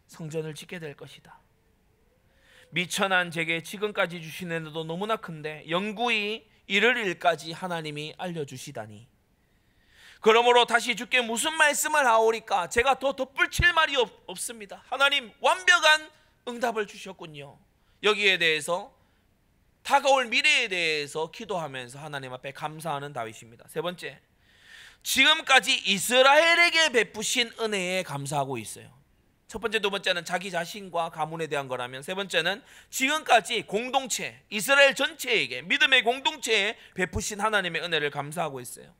성전을 짓게 될 것이다. 미천한 제게 지금까지 주신 은혜도 너무나 큰데 영구히 이를 일까지 하나님이 알려주시다니. 그러므로 다시 주께 무슨 말씀을 하오리까? 제가 더 덧붙일 말이 없습니다. 하나님 완벽한 응답을 주셨군요. 여기에 대해서 다가올 미래에 대해서 기도하면서 하나님 앞에 감사하는 다윗입니다. 세 번째, 지금까지 이스라엘에게 베푸신 은혜에 감사하고 있어요. 첫 번째, 두 번째는 자기 자신과 가문에 대한 거라면, 세 번째는 지금까지 공동체, 이스라엘 전체에게, 믿음의 공동체에 베푸신 하나님의 은혜를 감사하고 있어요.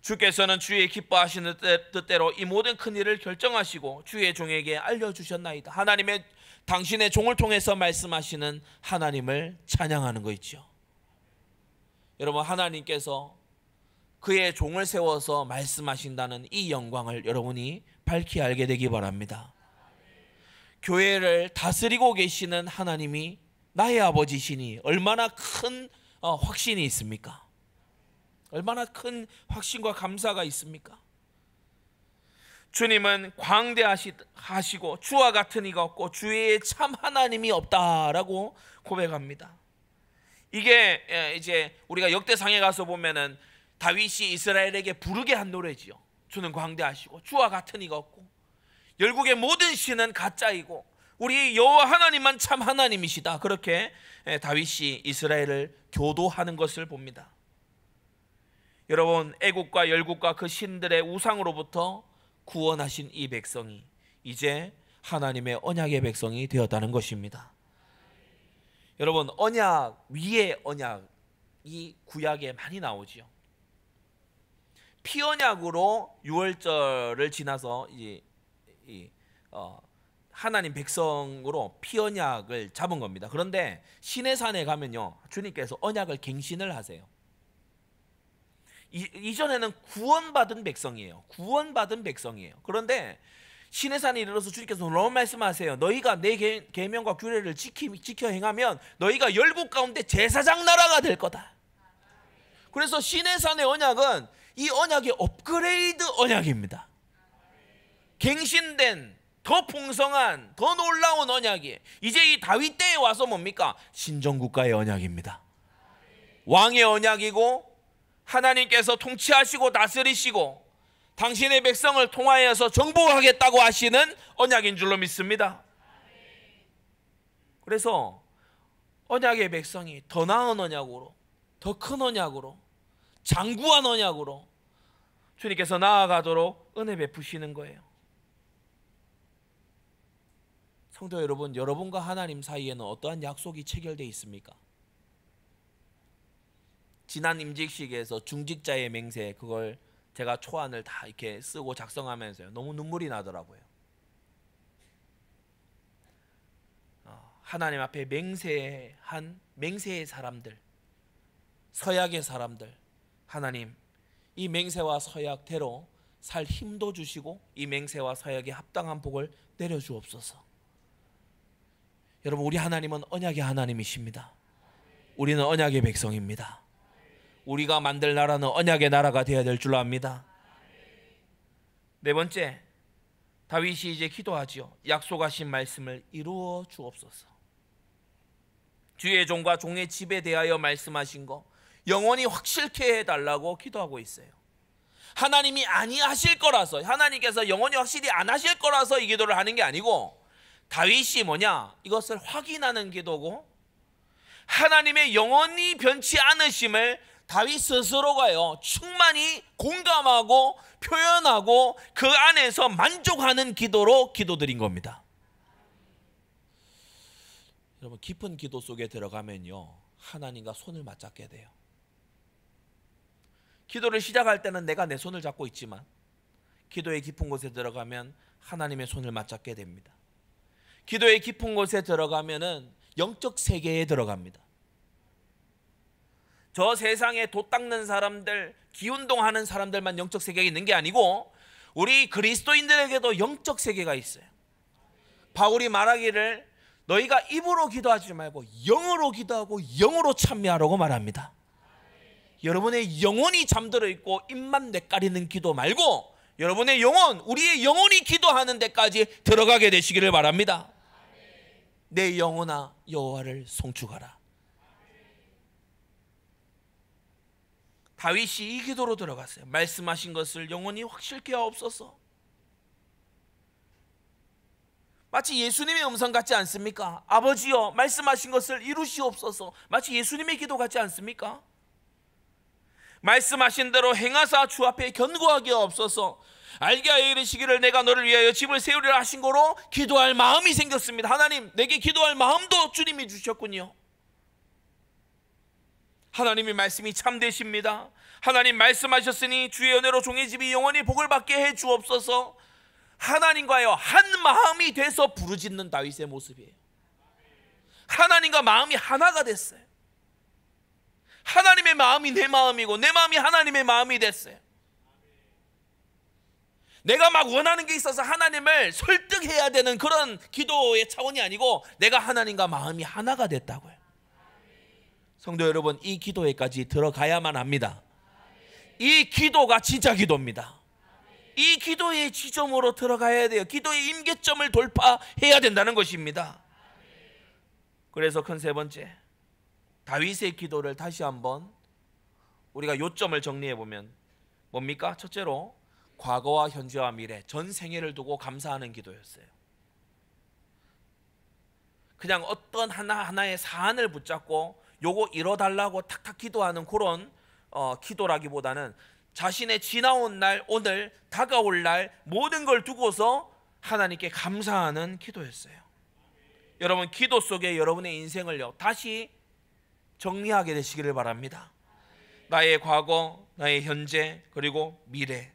주께서는 주의 기뻐하시는 뜻대로 이 모든 큰 일을 결정하시고 주의 종에게 알려주셨나이다. 하나님의 당신의 종을 통해서 말씀하시는 하나님을 찬양하는 거 있죠. 여러분, 하나님께서 그의 종을 세워서 말씀하신다는 이 영광을 여러분이 밝히 알게 되기 바랍니다. 교회를 다스리고 계시는 하나님이 나의 아버지시니 얼마나 큰 확신이 있습니까? 얼마나 큰 확신과 감사가 있습니까? 주님은 광대하시고 주와 같은 이가 없고 주 외에 참 하나님이 없다라고 고백합니다. 이게 이제 우리가 역대상에 가서 보면은 다윗이 이스라엘에게 부르게 한 노래지요. 주는 광대하시고 주와 같은 이가 없고 열국의 모든 신은 가짜이고 우리 여호와 하나님만 참 하나님이시다. 그렇게 다윗이 이스라엘을 교도하는 것을 봅니다. 여러분, 애국과 열국과 그 신들의 우상으로부터 구원하신 이 백성이 이제 하나님의 언약의 백성이 되었다는 것입니다. 여러분, 언약 위에 언약이 구약에 많이 나오지요. 피언약으로 유월절을 지나서 하나님 백성으로 피언약을 잡은 겁니다. 그런데 시내산에 가면요, 주님께서 언약을 갱신을 하세요. 이전에는 구원받은 백성이에요. 구원받은 백성이에요. 그런데 시내산에 이르러서 주님께서 놀라운 말씀하세요. 너희가 내 계명과 규례를 지켜 행하면 너희가 열국 가운데 제사장 나라가 될 거다. 그래서 시내산의 언약은 이 언약의 업그레이드 언약입니다. 갱신된 더 풍성한 더 놀라운 언약이에요. 이제 이 다윗 때에 와서 뭡니까? 신정국가의 언약입니다. 왕의 언약이고 하나님께서 통치하시고 다스리시고 당신의 백성을 통하여서 정복하겠다고 하시는 언약인 줄로 믿습니다. 그래서 언약의 백성이 더 나은 언약으로, 더 큰 언약으로, 장구한 언약으로 주님께서 나아가도록 은혜 베푸시는 거예요. 성도 여러분, 여러분과 하나님 사이에는 어떠한 약속이 체결되어 있습니까? 지난 임직식에서 중직자의 맹세, 그걸 제가 초안을 다 이렇게 쓰고 작성하면서요, 너무 눈물이 나더라고요. 하나님 앞에 맹세한 맹세의 사람들, 서약의 사람들, 하나님 이 맹세와 서약대로 살 힘도 주시고 이 맹세와 서약에 합당한 복을 내려주옵소서. 여러분, 우리 하나님은 언약의 하나님이십니다. 우리는 언약의 백성입니다. 우리가 만들 나라는 언약의 나라가 되어야 될 줄 압니다. 네 번째, 다윗이 이제 기도하지요. 약속하신 말씀을 이루어 주옵소서. 주의 종과 종의 집에 대하여 말씀하신 거 영원히 확실케 해달라고 기도하고 있어요. 하나님이 아니하실 거라서, 하나님께서 영원히 확실히 안 하실 거라서 이 기도를 하는 게 아니고, 다윗이 뭐냐? 이것을 확인하는 기도고, 하나님의 영원히 변치 않으심을 다윗 스스로가요, 충만히 공감하고 표현하고 그 안에서 만족하는 기도로 기도드린 겁니다. 여러분, 깊은 기도 속에 들어가면요, 하나님과 손을 맞잡게 돼요. 기도를 시작할 때는 내가 내 손을 잡고 있지만 기도의 깊은 곳에 들어가면 하나님의 손을 맞잡게 됩니다. 기도의 깊은 곳에 들어가면은 영적 세계에 들어갑니다. 저 세상에 돛 닦는 사람들, 기운동하는 사람들만 영적 세계에 있는 게 아니고 우리 그리스도인들에게도 영적 세계가 있어요. 바울이 말하기를 너희가 입으로 기도하지 말고 영으로 기도하고 영으로 찬미하라고 말합니다. 여러분의 영혼이 잠들어 있고 입만 내까리는 기도 말고 여러분의 영혼, 우리의 영혼이 기도하는 데까지 들어가게 되시기를 바랍니다. 내 영혼아 여호와를 송축하라. 다윗이 이 기도로 들어갔어요. 말씀하신 것을 영원히 확실케 하옵소서. 마치 예수님의 음성 같지 않습니까? 아버지여 말씀하신 것을 이루시옵소서. 마치 예수님의 기도 같지 않습니까? 말씀하신 대로 행하사 주 앞에 견고하게 하옵소서. 알게 하여 이르시기를 내가 너를 위하여 집을 세우리라 하신 거로 기도할 마음이 생겼습니다. 하나님, 내게 기도할 마음도 주님이 주셨군요. 하나님의 말씀이 참되십니다. 하나님 말씀하셨으니 주의 은혜로 종의 집이 영원히 복을 받게 해 주옵소서. 하나님과요 한 마음이 돼서 부르짖는 다윗의 모습이에요. 하나님과 마음이 하나가 됐어요. 하나님의 마음이 내 마음이고 내 마음이 하나님의 마음이 됐어요. 내가 막 원하는 게 있어서 하나님을 설득해야 되는 그런 기도의 차원이 아니고 내가 하나님과 마음이 하나가 됐다고요. 성도 여러분, 이 기도에까지 들어가야만 합니다. 이 기도가 진짜 기도입니다. 이 기도의 지점으로 들어가야 돼요. 기도의 임계점을 돌파해야 된다는 것입니다. 그래서 큰 세 번째, 다윗의 기도를 다시 한번 우리가 요점을 정리해 보면 뭡니까? 첫째로 과거와 현재와 미래, 전 생애를 두고 감사하는 기도였어요. 그냥 어떤 하나하나의 사안을 붙잡고 요거 이뤄달라고 탁탁 기도하는 그런 기도라기보다는 자신의 지나온 날, 오늘, 다가올 날 모든 걸 두고서 하나님께 감사하는 기도였어요. 여러분, 기도 속에 여러분의 인생을요 다시 정리하게 되시기를 바랍니다. 나의 과거, 나의 현재, 그리고 미래,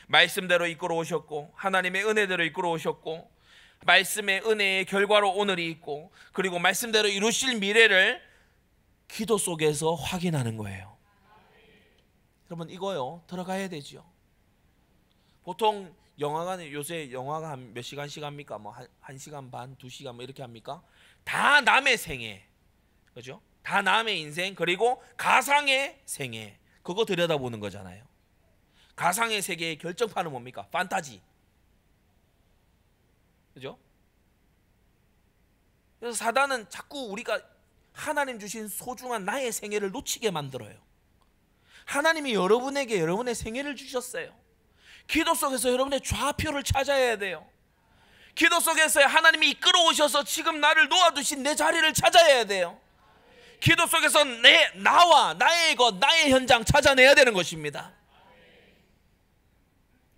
말씀대로 이끌어 오셨고 하나님의 은혜대로 이끌어 오셨고 말씀의 은혜의 결과로 오늘이 있고 그리고 말씀대로 이루실 미래를 기도 속에서 확인하는 거예요. 여러분, 이거요 들어가야 되죠. 보통 영화관에 요새 영화가 한 몇 시간씩 합니까? 뭐 한 시간 반, 2시간 뭐 이렇게 합니까? 다 남의 생애, 그죠? 다 남의 인생, 그리고 가상의 생애, 그거 들여다보는 거잖아요. 가상의 세계의 결정판은 뭡니까? 판타지, 그죠? 그래서 사단은 자꾸 우리가 하나님 주신 소중한 나의 생애를 놓치게 만들어요. 하나님이 여러분에게 여러분의 생애를 주셨어요. 기도 속에서 여러분의 좌표를 찾아야 돼요. 기도 속에서 하나님이 이끌어 오셔서 지금 나를 놓아두신 내 자리를 찾아야 돼요. 기도 속에서 나와 나의 것, 나의 현장 찾아내야 되는 것입니다.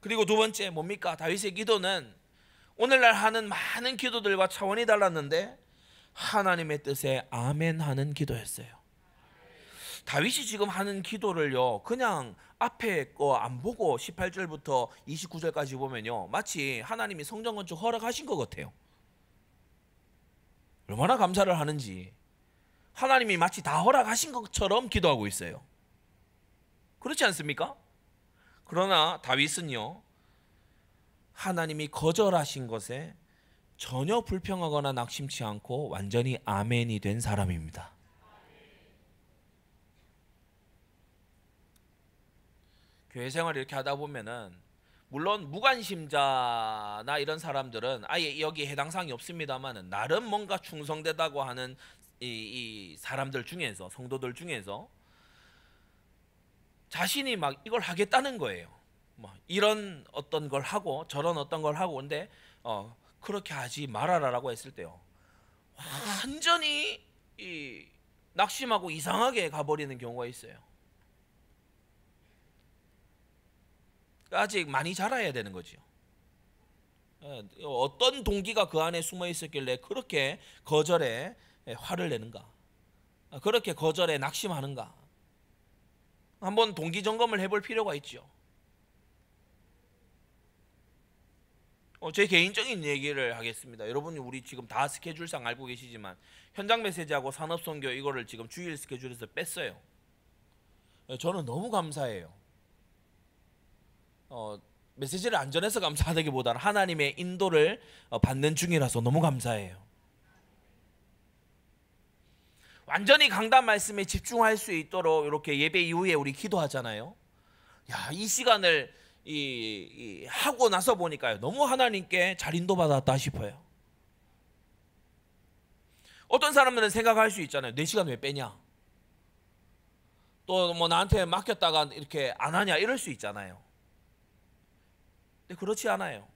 그리고 두 번째 뭡니까? 다윗의 기도는 오늘날 하는 많은 기도들과 차원이 달랐는데 하나님의 뜻에 아멘 하는 기도였어요. 다윗이 지금 하는 기도를요 그냥 앞에 거 안 보고 18절부터 29절까지 보면요 마치 하나님이 성전 건축 허락하신 것 같아요. 얼마나 감사를 하는지 하나님이 마치 다 허락하신 것처럼 기도하고 있어요. 그렇지 않습니까? 그러나 다윗은요 하나님이 거절하신 것에 전혀 불평하거나 낙심치 않고 완전히 아멘이 된 사람입니다. 교회 생활을 이렇게 하다 보면은 물론 무관심자나 이런 사람들은 아예 여기에 해당 사항이 없습니다만은 나름 뭔가 충성되다고 하는 이 사람들 중에서, 성도들 중에서 자신이 막 이걸 하겠다는 거예요. 뭐 이런 어떤 걸 하고 저런 어떤 걸 하고, 근데 그렇게 하지 말아라라고 했을 때요 완전히 낙심하고 이상하게 가버리는 경우가 있어요. 아직 많이 자라야 되는 거죠. 어떤 동기가 그 안에 숨어 있었길래 그렇게 거절에 화를 내는가, 그렇게 거절에 낙심하는가, 한번 동기 점검을 해볼 필요가 있죠. 제 개인적인 얘기를 하겠습니다. 여러분이 우리 지금 다 스케줄상 알고 계시지만 현장 메시지하고 산업선교 이거를 지금 주일 스케줄에서 뺐어요. 저는 너무 감사해요. 메시지를 안 전해서 감사하다기보다는 하나님의 인도를 받는 중이라서 너무 감사해요. 완전히 강단 말씀에 집중할 수 있도록 이렇게 예배 이후에 우리 기도하잖아요. 야, 이 시간을 하고 나서 보니까요 너무 하나님께 잘 인도받았다 싶어요. 어떤 사람들은 생각할 수 있잖아요. 내 시간 왜 빼냐, 또 뭐 나한테 맡겼다가 이렇게 안 하냐 이럴 수 있잖아요. 근데 그렇지 않아요.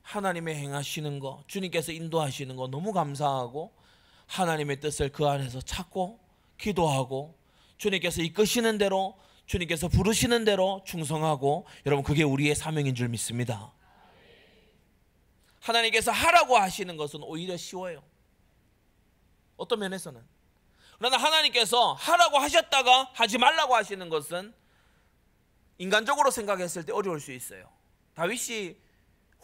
하나님의 행하시는 거, 주님께서 인도하시는 거 너무 감사하고 하나님의 뜻을 그 안에서 찾고 기도하고 주님께서 이끄시는 대로 주님께서 부르시는 대로 충성하고, 여러분 그게 우리의 사명인 줄 믿습니다. 하나님께서 하라고 하시는 것은 오히려 쉬워요. 어떤 면에서는. 그러나 하나님께서 하라고 하셨다가 하지 말라고 하시는 것은 인간적으로 생각했을 때 어려울 수 있어요. 다윗이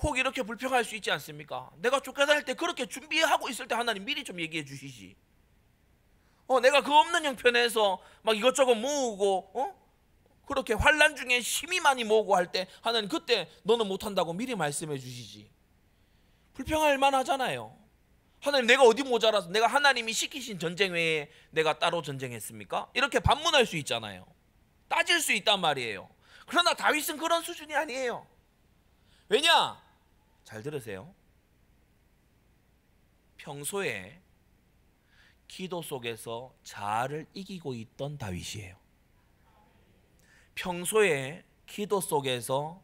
혹 이렇게 불평할 수 있지 않습니까? 내가 쫓겨다닐 때 그렇게 준비하고 있을 때 하나님 미리 좀 얘기해 주시지. 내가 그 없는 형편에서 막 이것저것 모으고 그렇게 환난 중에 힘이 많이 모으고 할 때 하나님 그때 너는 못한다고 미리 말씀해 주시지. 불평할 만하잖아요. 하나님 내가 어디 모자라서, 내가 하나님이 시키신 전쟁 외에 내가 따로 전쟁했습니까? 이렇게 반문할 수 있잖아요. 따질 수 있단 말이에요. 그러나 다윗은 그런 수준이 아니에요. 왜냐? 잘 들으세요. 평소에 기도 속에서 자아를 이기고 있던 다윗이에요. 평소에 기도 속에서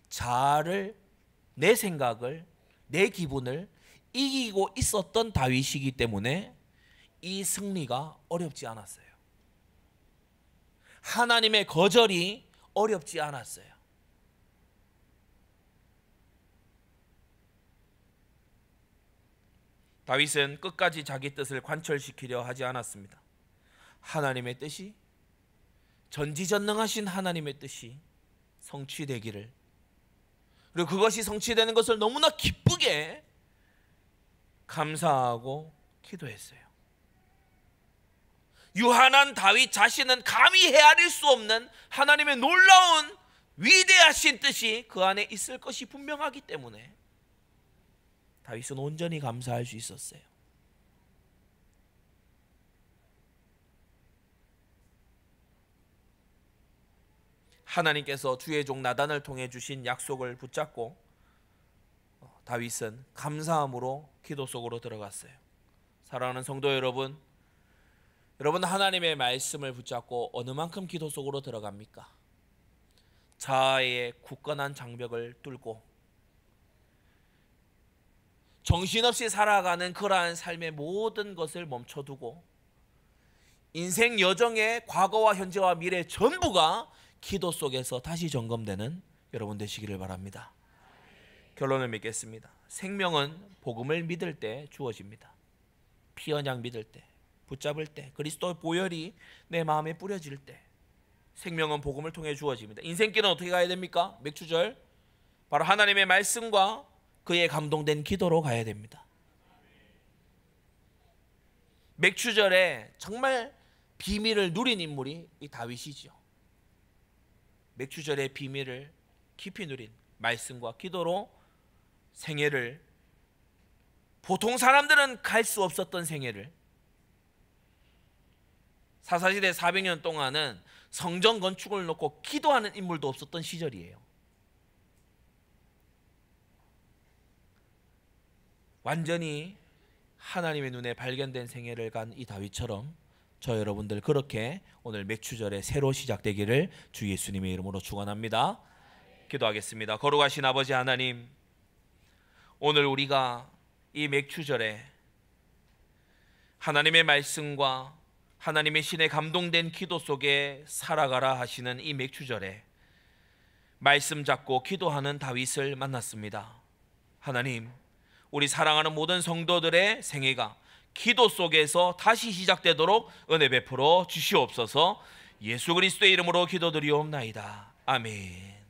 자아를, 내 생각을, 내 기분을 이기고 있었던 다윗이기 때문에 이 승리가 어렵지 않았어요. 하나님의 거절이 어렵지 않았어요. 다윗은 끝까지 자기 뜻을 관철시키려 하지 않았습니다. 하나님의 뜻이, 전지전능하신 하나님의 뜻이 성취되기를, 그리고 그것이 성취되는 것을 너무나 기쁘게 감사하고 기도했어요. 유한한 다윗 자신은 감히 헤아릴 수 없는 하나님의 놀라운 위대하신 뜻이 그 안에 있을 것이 분명하기 때문에 다윗은 온전히 감사할 수 있었어요. 하나님께서 주의 종 나단을 통해 주신 약속을 붙잡고 다윗은 감사함으로 기도 속으로 들어갔어요. 사랑하는 성도 여러분, 여러분 하나님의 말씀을 붙잡고 어느 만큼 기도 속으로 들어갑니까? 자아의 굳건한 장벽을 뚫고 정신없이 살아가는 그러한 삶의 모든 것을 멈춰두고 인생 여정의 과거와 현재와 미래 전부가 기도 속에서 다시 점검되는 여러분 되시기를 바랍니다. 결론을 맺겠습니다. 생명은 복음을 믿을 때 주어집니다. 피언약 믿을 때, 붙잡을 때, 그리스도의 보혈이 내 마음에 뿌려질 때 생명은 복음을 통해 주어집니다. 인생길은 어떻게 가야 됩니까? 맥추절, 바로 하나님의 말씀과 그의 감동된 기도로 가야 됩니다. 맥추절에 정말 비밀을 누린 인물이 이 다윗이지요. 맥추절의 비밀을 깊이 누린 말씀과 기도로 생애를, 보통 사람들은 갈 수 없었던 생애를, 사사시대 400년 동안은 성전 건축을 놓고 기도하는 인물도 없었던 시절이에요. 완전히 하나님의 눈에 발견된 생애를 간 이 다윗처럼 저 여러분들 그렇게 오늘 맥추절에 새로 시작되기를 주 예수님의 이름으로 축원합니다. 기도하겠습니다. 거룩하신 아버지 하나님, 오늘 우리가 이 맥추절에 하나님의 말씀과 하나님의 신에 감동된 기도 속에 살아가라 하시는 이 맥추절에 말씀 잡고 기도하는 다윗을 만났습니다. 하나님, 우리 사랑하는 모든 성도들의 생애가 기도 속에서 다시 시작되도록 은혜 베풀어 주시옵소서. 예수 그리스도의 이름으로 기도드리옵나이다. 아멘.